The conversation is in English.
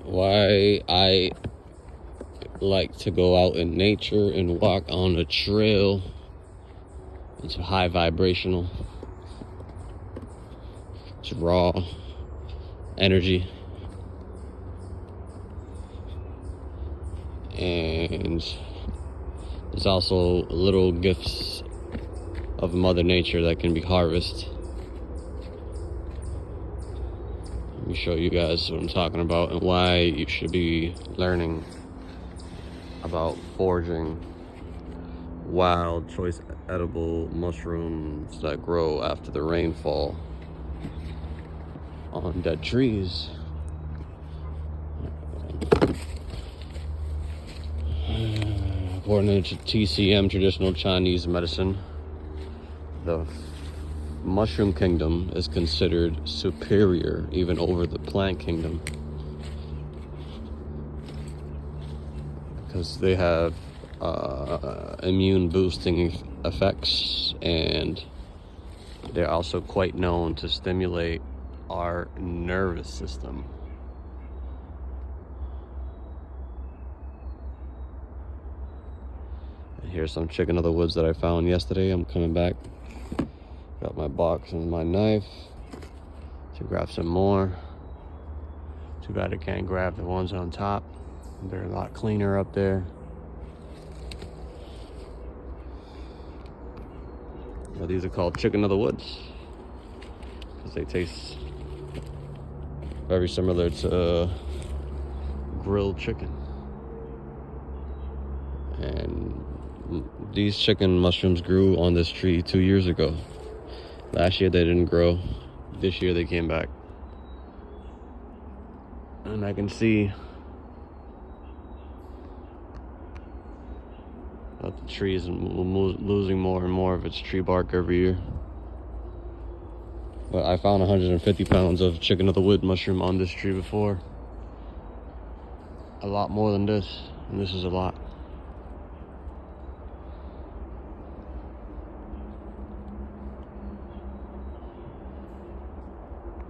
why I like to go out in nature and walk on a trail. It's high vibrational. It's raw energy. And there's also little gifts of Mother Nature that can be harvested. Let me show you guys what I'm talking about and why you should be learning about foraging wild, choice edible mushrooms that grow after the rainfall on dead trees. According to TCM, traditional Chinese medicine, the mushroom kingdom is considered superior even over the plant kingdom because they have immune boosting effects, and they're also quite known to stimulate our nervous system. And here's some chicken of the woods that I found yesterday. I'm coming back. Got my box and my knife to grab some more. Too bad I can't grab the ones on top. They're a lot cleaner up there. Well, these are called chicken of the woods because they taste very similar to grilled chicken. And these chicken mushrooms grew on this tree 2 years ago. Last year they didn't grow. This year they came back. And I can see that the tree is losing more and more of its tree bark every year. But I found 150 pounds of chicken of the wood mushroom on this tree before. A lot more than this, and this is a lot.